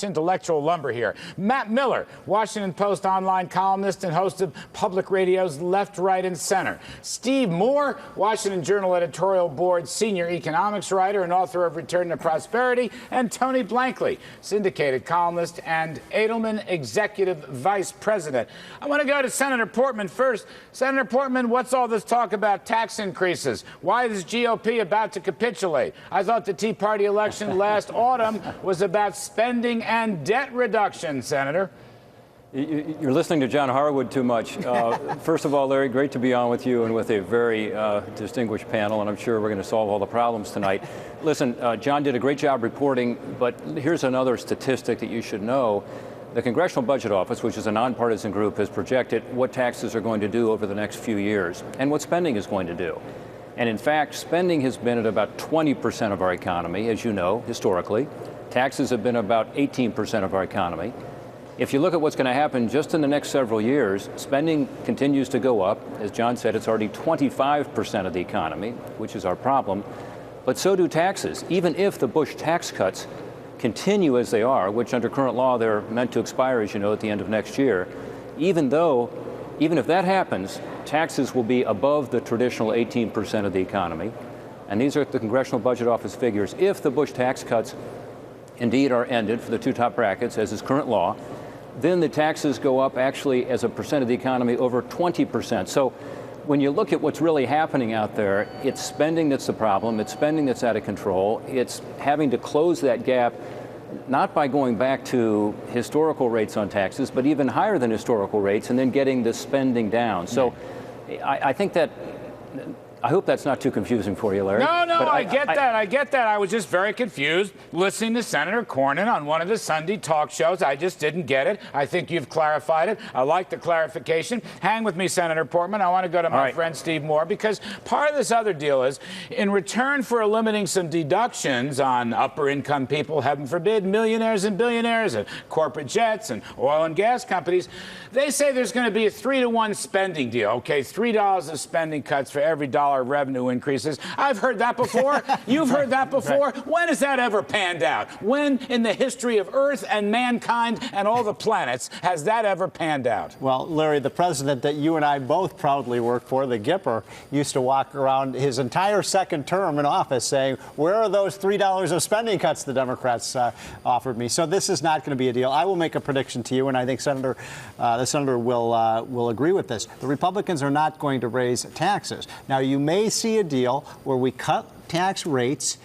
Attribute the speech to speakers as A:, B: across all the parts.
A: Intellectual lumber here. Matt Miller, Washington Post online columnist and host of Public Radio's Left, Right, and Center. Steve Moore, Washington Journal editorial board senior economics writer and author of Return to Prosperity. And Tony Blankley, syndicated columnist and Edelman executive vice president. I want to go to Senator Portman first. Senator Portman, what's all this talk about tax increases? Why is GOP about to capitulate? I thought the Tea Party election last autumn was about spending and debt reduction, Senator.
B: You're listening to John Harwood too much. First of all, Larry, great to be on with you and with a very distinguished panel, and I'm sure we're going to solve all the problems tonight. Listen, John did a great job reporting, but here's another statistic that you should know. The Congressional Budget Office, which is a nonpartisan group, has projected what taxes are going to do over the next few years and what spending is going to do. And in fact, spending has been at about 20% of our economy, as you know, historically. Taxes have been about 18% of our economy. If you look at what's going to happen just in the next several years, spending continues to go up. As John said, it's already 25% of the economy, which is our problem. But so do taxes. Even if the Bush tax cuts continue as they are, which under current law they're meant to expire, as you know, at the end of next year, even if that happens, taxes will be above the traditional 18% of the economy. And these are the Congressional Budget Office figures. If the Bush tax cuts indeed are ended for the two top brackets, as is current law, then the taxes go up actually as a percent of the economy over 20%. So when you look at what's really happening out there, it's spending that's the problem. It's spending that's out of control. It's having to close that gap, not by going back to historical rates on taxes, but even higher than historical rates, and then getting the spending down. So I think that, I hope that's not too confusing for you, Larry.
A: No, I get that. I was just very confused listening to Senator Cornyn on one of the Sunday talk shows. I just didn't get it. I think you've clarified it. I like the clarification. Hang with me, Senator Portman. I want to go to my friend Steve Moore, because part of this other deal is, in return for limiting some deductions on upper income people, heaven forbid, millionaires and billionaires and corporate jets and oil and gas companies, they say there's going to be a 3-to-1 spending deal. Okay, $3 of spending cuts for every dollar revenue increases. I've heard that before. You've heard that before. Right. When has that ever panned out? When in the history of Earth and mankind and all the planets has that ever panned out?
C: Well, Larry, the president that you and I both proudly work for, the Gipper, used to walk around his entire second term in office saying, where are those $3 of spending cuts the Democrats offered me? So this is not going to be a deal. I will make a prediction to you, and I think the senator will agree with this. The Republicans are not going to raise taxes. Now, you may see a deal where we cut tax rates,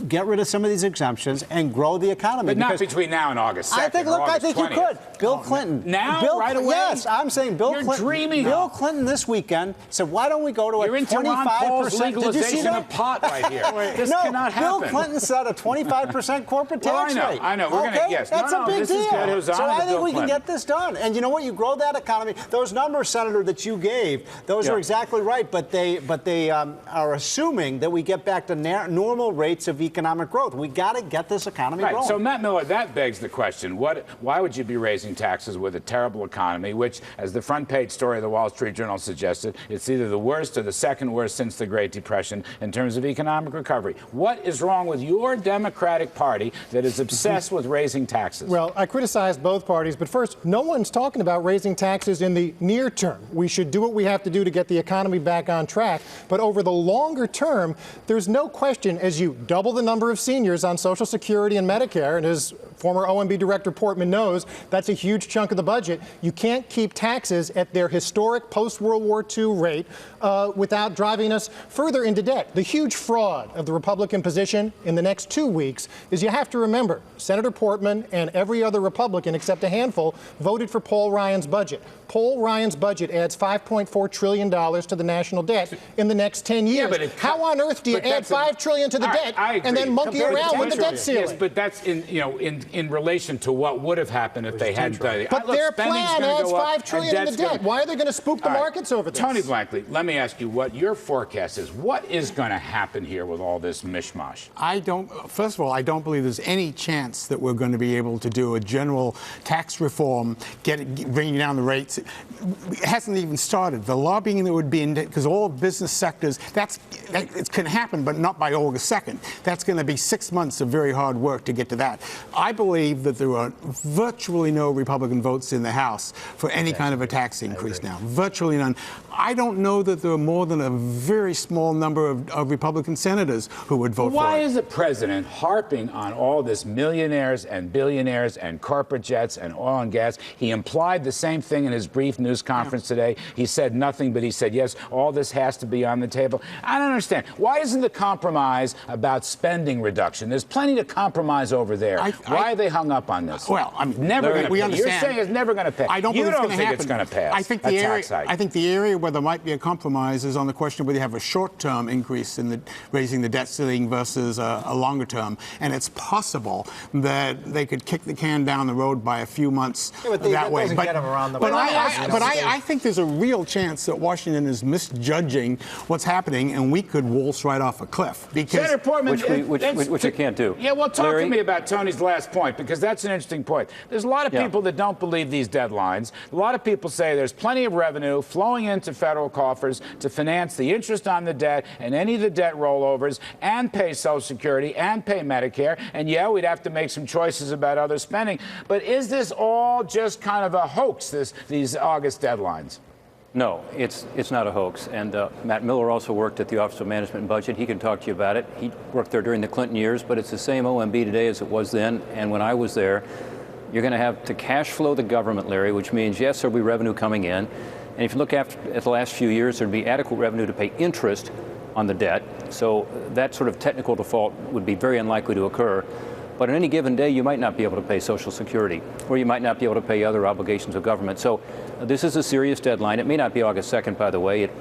C: get rid of some of these exemptions, and grow the economy.
A: But not between now and August 2nd.
C: I think you could. Bill Clinton.
A: Now, right away?
C: Yes, I'm saying Bill Clinton. You're dreaming. Bill Clinton this weekend said, why don't we go to a 25%?
A: You're into Ron Paul's legalization of pot right here. This cannot happen.
C: Bill Clinton said a 25% corporate tax rate.
A: I know. We're going to, yes.
C: That's a big deal. So I think we can
A: Clinton.
C: get this done. And you know what? You grow that economy. Those numbers, Senator, that you gave, those are exactly right. But they are assuming that we get back to normal rates of economic growth. We got to get this economy growing.
A: So, Matt Miller, that begs the question, why would you be raising taxes with a terrible economy, which, as the front page story of the Wall Street Journal suggested, it's either the worst or the second worst since the Great Depression in terms of economic recovery? What is wrong with your Democratic Party that is obsessed with raising taxes?
D: Well, I criticize both parties, but first, no one's talking about raising taxes in the near term. We should do what we have to do to get the economy back on track, but over the longer term, there's no question, as you double the number of seniors on Social Security and Medicare, and as former OMB Director Portman knows, that's a huge chunk of the budget. You can't keep taxes at their historic post-World War II rate without driving us further into debt. The huge fraud of the Republican position in the next 2 weeks is, you have to remember, Senator Portman and every other Republican except a handful voted for Paul Ryan's budget. Paul Ryan's budget adds $5.4 trillion to the national debt in the next 10 years.
A: Yeah,
D: how on earth do you add $5 trillion to the debt and then monkey around with the debt ceiling?
A: Yes, but that's in relation to what would have happened if they hadn't done it.
D: But their plan adds $5 trillion in the debt. Why are they going to spook the markets over this?
A: Tony Blankley, let me ask you what your forecast is. What is going to happen here with all this mishmash?
E: First of all, I don't believe there's any chance that we're going to be able to do a general tax reform, bringing down the rates. It hasn't even started. The lobbying that would be in, because all business sectors, it can happen, but not by August 2nd. That's going to be 6 months of very hard work to get to that. I believe that there are virtually no Republican votes in the House for any kind of a tax increase now. Virtually none. I don't know that there are more than a very small number of Republican senators who would vote for it.
A: Why is the president harping on all this millionaires and billionaires and corporate jets and oil and gas? He implied the same thing in his brief news conference today. He said nothing, but he said, yes, all this has to be on the table. I don't understand. Why isn't the compromise about spending reduction? There's plenty to compromise over there. Why are they hung up on this?
E: Well, I mean,
A: never going to
E: we
A: pass.
E: understand.
A: You're saying it's never going to pass.
E: I don't
A: you
E: believe
A: don't
E: it's
A: think
E: happen.
A: it's going to pass.
E: I think the area where there might be a compromise is on the question of whether you have a short-term increase in raising the debt ceiling versus a longer term. And it's possible that they could kick the can down the road by a few months that way. But I think there's a real chance that Washington is misjudging what's happening, and we could waltz right off a cliff. Because
A: Senator Portman,
B: which you can't do.
A: Yeah, well, talk to me about Tony's last point, because that's an interesting point. There's a lot of people that don't believe these deadlines. A lot of people say there's plenty of revenue flowing into federal coffers to finance the interest on the debt and any of the debt rollovers and pay Social Security and pay Medicare. And yeah, we'd have to make some choices about other spending. But is this all just kind of a hoax, these August deadlines?
B: No, it's not a hoax. And Matt Miller also worked at the Office of Management and Budget. He can talk to you about it. He worked there during the Clinton years, but it's the same OMB today as it was then. And when I was there, you're going to have to cash flow the government, Larry, which means, yes, there'll be revenue coming in. And if you look at the last few years, there'd be adequate revenue to pay interest on the debt. So that sort of technical default would be very unlikely to occur. But on any given day, you might not be able to pay Social Security, or you might not be able to pay other obligations of government. So this is a serious deadline. It may not be August 2nd, by the way. It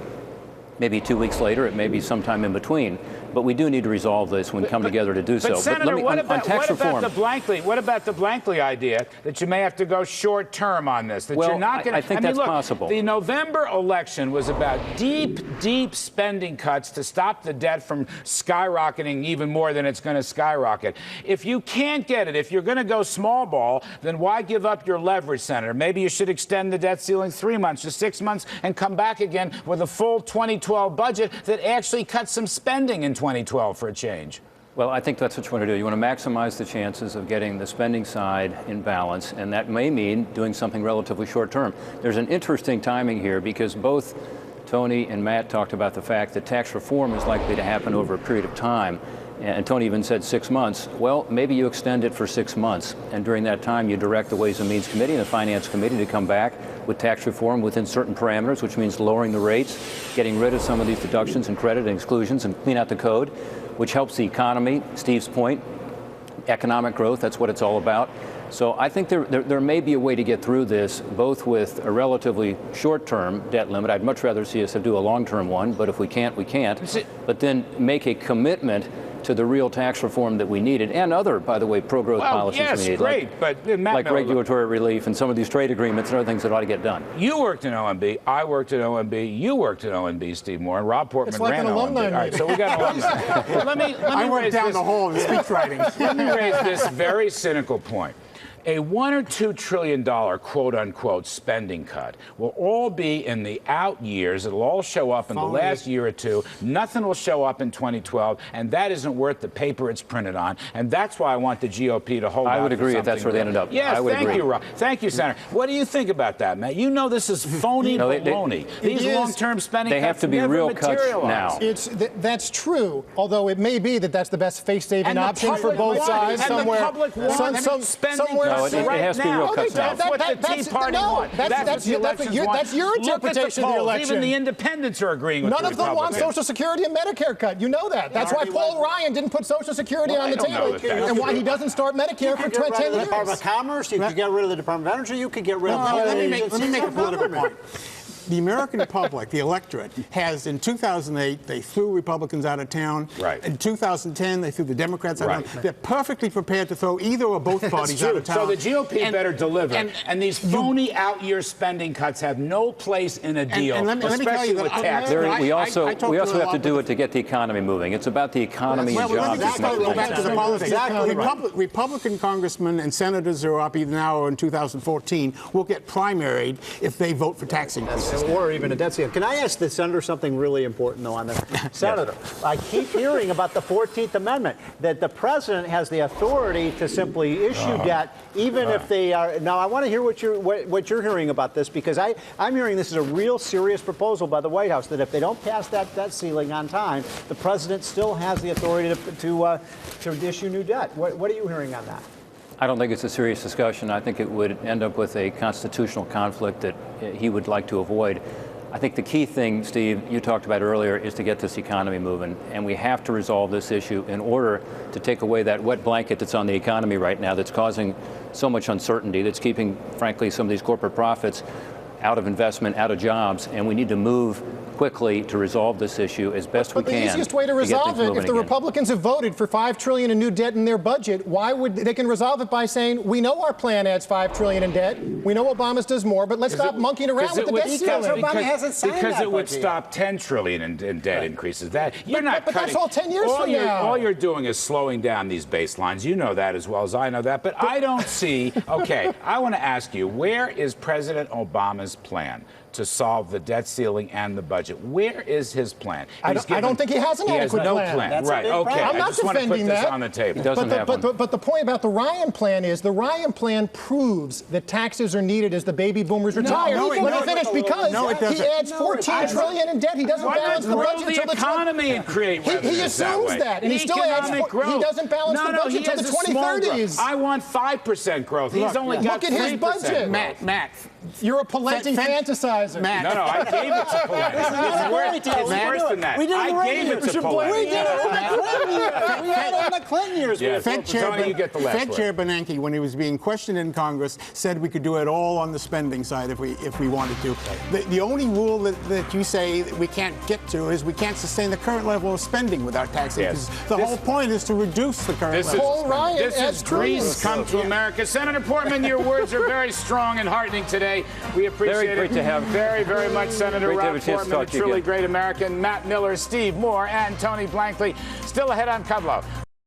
B: may be 2 weeks later. It may be sometime in between. But we do need to resolve this when we come together to do so.
A: But Senator, what about the
B: Blankley
A: idea that you may have to go short term on this? That
B: well,
A: you're not going to.
B: I think that's possible.
A: The November election was about deep spending cuts to stop the debt from skyrocketing even more than it's going to skyrocket. If you can't get it, if you're going to go small ball, then why give up your leverage, Senator? Maybe you should extend the debt ceiling 3 months to 6 months and come back again with a full 2012 budget that actually cuts some spending in 2012 for a change.
B: Well, I think that's what you want to do. You want to maximize the chances of getting the spending side in balance, and that may mean doing something relatively short term. There's an interesting timing here because both Tony and Matt talked about the fact that tax reform is likely to happen over a period of time. And Tony even said 6 months. Well, maybe you extend it for 6 months, and during that time you direct the Ways and Means Committee and the Finance Committee to come back with tax reform within certain parameters, which means lowering the rates, getting rid of some of these deductions and credit and exclusions, and clean out the code, which helps the economy. Steve's point, economic growth, that's what it's all about. So I think there may be a way to get through this, both with a relatively short-term debt limit. I'd much rather see us do a long-term one, but if we can't, we can't. But then make a commitment to the real tax reform that we needed, and other, by the way, pro-growth policies we need, like regulatory relief and some of these trade agreements and other things that ought to get done.
A: You worked in OMB, I worked at OMB, you worked at OMB, Steve Moore, and Rob Portman ran OMB. All right, so we got alumni. Well, let me
E: I went down the hall in speech writing.
A: Let me raise this very cynical point. A $1 or $2 trillion quote-unquote spending cut will all be in the out years. It'll all show up in the last year or two. Nothing will show up in 2012, and that isn't worth the paper it's printed on. And that's why I want the GOP to hold out.
B: I would agree if that's where they ended up.
A: Yes, thank you, Rob. Thank you, Senator. What do you think about that, Matt? You know this is phony baloney. These long-term spending cuts
B: have to be real cuts now.
D: That's true, although it may be that that's the best face-saving option for both sides somewhere.
B: No, it has to be real cuts now.
A: That's what the Tea Party wants. That's
D: your interpretation of the election.
A: Even the independents are agreeing with
D: None of them want Social Security and Medicare cut. You know that. That's why Paul Ryan didn't put Social Security on the table, and why he doesn't start Medicare for 10 years.
C: You could get rid of the Department of Commerce. You could get rid of the Department of Energy. You could get rid of.
E: Let me make a political point. The American public, the electorate, has in 2008, they threw Republicans out of town.
A: Right.
E: In 2010, they threw the Democrats out of town. They're perfectly prepared to throw either or both parties out of town.
A: So the GOP better deliver. And these phony out-year spending cuts have no place in a deal, especially with tax.
B: We also have to do it to get the economy moving. It's about the economy and jobs.
E: Let's go back to the politics. Republican congressmen and senators who are up either now or in 2014 will get primaried if they vote for tax increases.
C: Or even a debt ceiling. Can I ask the senator something really important, though, on this? Senator, I keep hearing about the 14th Amendment, that the president has the authority to simply issue debt, even if they are. Now, I want to hear what you're hearing about this, because I'm hearing this is a real serious proposal by the White House, that if they don't pass that debt ceiling on time, the president still has the authority to issue new debt. What are you hearing on that?
B: I don't think it's a serious discussion. I think it would end up with a constitutional conflict that he would like to avoid. I think the key thing, Steve, you talked about earlier, is to get this economy moving. And we have to resolve this issue in order to take away that wet blanket that's on the economy right now that's causing so much uncertainty, that's keeping, frankly, some of these corporate profits out of investment, out of jobs. And we need to move quickly to resolve this issue as best we can.
D: But the easiest way to resolve it, if the Republicans have voted for $5 trillion in new debt in their budget, why would they can resolve it by saying, we know our plan adds $5 trillion in debt, we know Obama's does more, but let's stop monkeying around with the debt ceiling.
C: Obama hasn't signed
A: because
C: that
A: it would
C: budget
A: stop $10 trillion in debt increases. That you're not
D: but
A: cutting.
D: that's all 10 years from now.
A: All you're doing is slowing down these baselines. You know that as well as I know that. But I don't see. Okay, I want to ask you, where is President Obama's plan to solve the debt ceiling and the budget? Where is his plan?
D: I don't think he has an adequate
A: no
D: plan.
A: plan.
C: That's
A: right. Okay.
C: I'm
A: I
D: not
A: just want to put
D: defending
A: this
D: that.
A: on the table.
B: He doesn't have one.
D: But the point about the Ryan plan is the Ryan plan proves that taxes are needed as the baby boomers retire. Let me finish, because he adds $14 trillion in debt. He doesn't balance the budget until the
A: economy and create revenues.
D: He assumes that, and he still adds. He doesn't balance the budget until the 2030s.
A: I want 5% growth. He's only got 3%.
D: Look at his budget.
E: Matt.
D: You're a palenting fantasizer.
E: Matt.
A: No, I gave it to Palin. It's worse than that. I gave it to Palin.
C: We did it in the Clinton years.
A: Yes.
E: Fed Chair,
A: you get the last
E: Fed
A: word.
E: Chair Bernanke, when he was being questioned in Congress, said we could do it all on the spending side if we wanted to. The only rule that you say that we can't get to is we can't sustain the current level of spending without taxing.
A: Yes.
E: Because the whole point is to reduce the current level.
A: This is Greece come to America. Senator Portman, your words are very strong and heartening today. We appreciate it
B: great to have
A: very, very much, Senator
B: great to have
A: Rob
B: a chance to
A: Portman,
B: talk
A: a
B: to you
A: truly
B: again.
A: great American, Matt Miller, Steve Moore, and Tony Blankley. Still ahead on Kudlow.